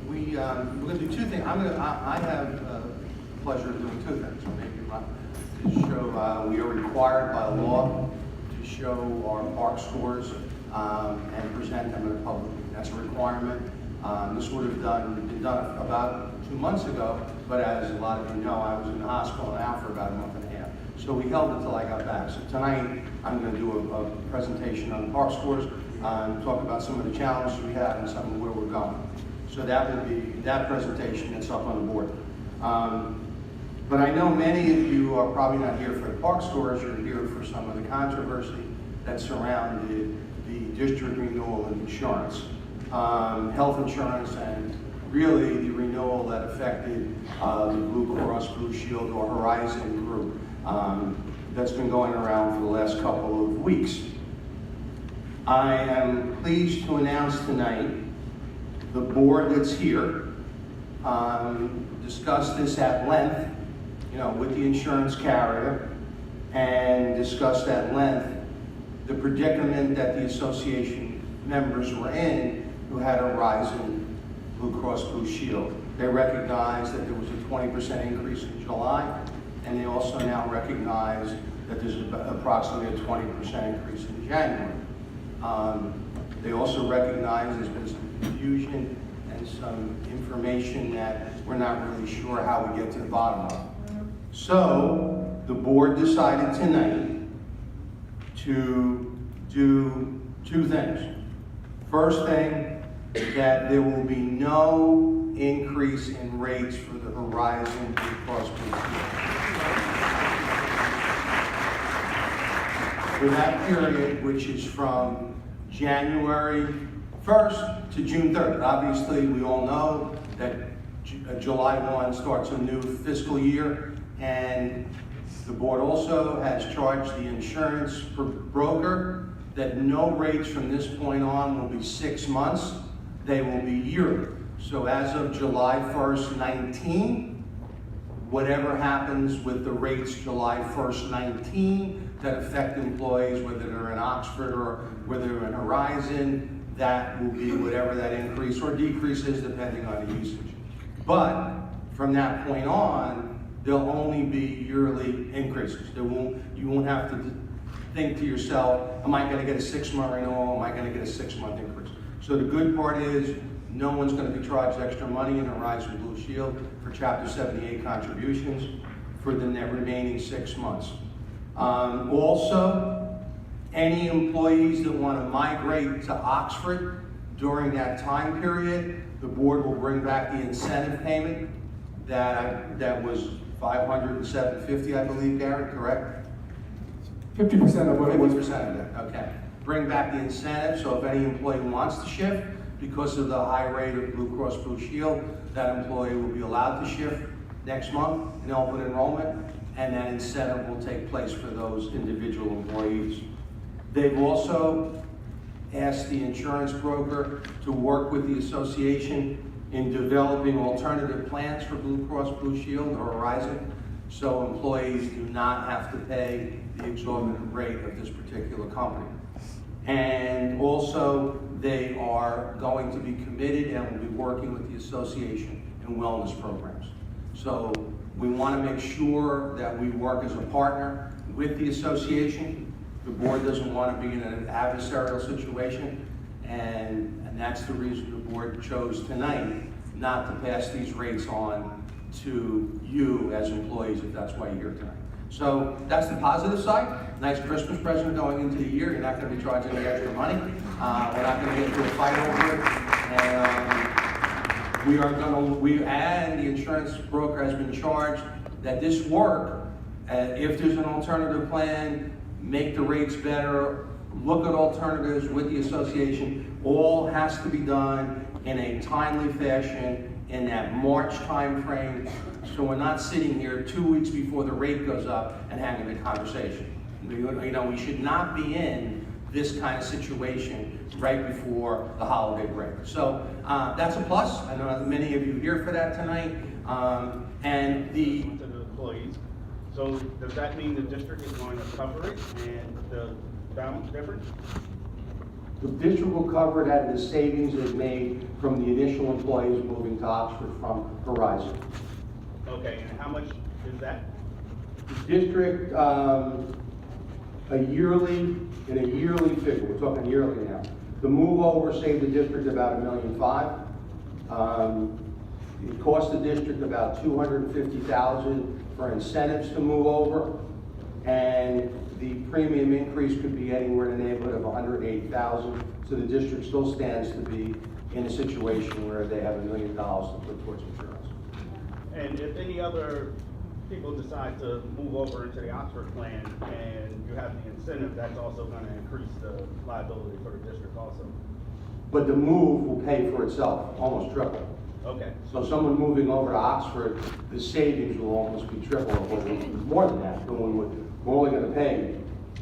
We're going to do two things. I have the pleasure of doing two things. Maybe to show we are required by law to show our park scores and present them in a public meeting. That's a requirement. This would have been done about 2 months ago, but as a lot of you know, I was in the hospital now for about a month and a half. So we held it till I got back. So tonight, I'm going to do a presentation on the park scores, talk about some of the challenges we have and some of where we're going. So that will be that presentation that's up on the board. But I know many of you are probably not here for the park scores, you're here for some of the controversy that surrounded the district renewal of insurance. Health insurance and really the renewal that affected the Blue Cross Blue Shield or Horizon group that's been going around for the last couple of weeks. I am pleased to announce tonight the board that's here discussed this at length, with the insurance carrier, and discussed at length the predicament that the association members were in who had Horizon Blue Cross Blue Shield. They recognized that there was a 20% increase in July, and they also now recognize that there's approximately a 20% increase in January. They also recognize there's been some confusion and some information that we're not really sure how we get to the bottom of. So the board decided tonight to do two things. First thing, that there will be no increase in rates for the Horizon Blue Cross Blue Shield. For that period, which is from January 1st to June 3rd. Obviously, we all know that July 1 starts a new fiscal year, and the board also has charged the insurance broker that no rates from this point on will be 6 months, they will be yearly. So as of July 1st, 19, whatever happens with the rates July 1st, 19, that affect employees, whether they're in Oxford or whether they're in Horizon, that will be whatever that increase or decrease is depending on the usage. But from that point on, there'll only be yearly increases. You won't have to think to yourself, am I going to get a 6-month renewal? Am I going to get a 6-month increase? So the good part is no one's going to be charged extra money in Horizon Blue Shield for Chapter 78 contributions for the remaining 6 months. Also, any employees that want to migrate to Oxford during that time period, the board will bring back the incentive payment that was $500 and $750, I believe, Gary, correct? 50% of what it was. 50% of that, okay. Bring back the incentive, so if any employee wants to shift, because of the high rate of Blue Cross Blue Shield, that employee will be allowed to shift next month in open enrollment, and that incentive will take place for those individual employees. They've also asked the insurance broker to work with the association in developing alternative plans for Blue Cross Blue Shield or Horizon, so employees do not have to pay the exorbitant rate of this particular company. And also, they are going to be committed and will be working with the association in wellness programs. So we want to make sure that we work as a partner with the association. The board doesn't want to be in an adversarial situation, and that's the reason the board chose tonight not to pass these rates on to you as employees, if that's why you're here tonight. So that's the positive side. Nice Christmas present going into the year. You're not going to be charging any extra money. We're not going to get into a fight over it. And and the insurance broker has been charged that this work, if there's an alternative plan, make the rates better, look at alternatives with the association, all has to be done in a timely fashion in that March time frame. So we're not sitting here 2 weeks before the rate goes up and having a conversation. We should not be in this kind of situation right before the holiday break. So that's a plus. I know many of you are here for that tonight. And the employees. So does that mean the district is going to cover it and the balance difference? The district will cover it out of the savings they've made from the initial employees moving to Oxford from Horizon. Okay, and how much is that? The district, in a yearly figure, we're talking yearly now. The move over saved the district about $1.5 million. It cost the district about $250,000 for incentives to move over, and the premium increase could be anywhere in the neighborhood of $180,000. So the district still stands to be in a situation where they have $1 million to put towards insurance. And if any other people decide to move over into the Oxford plan and you have the incentive, that's also gonna increase the liability for the district also. But the move will pay for itself, almost triple. Okay, So someone moving over to Oxford, the savings will almost be triple, or more than that. We're only gonna pay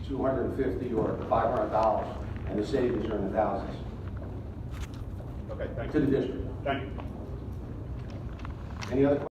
$250 or $500, and the savings are in the thousands okay, thank to you. the district. Thank you. Any other questions?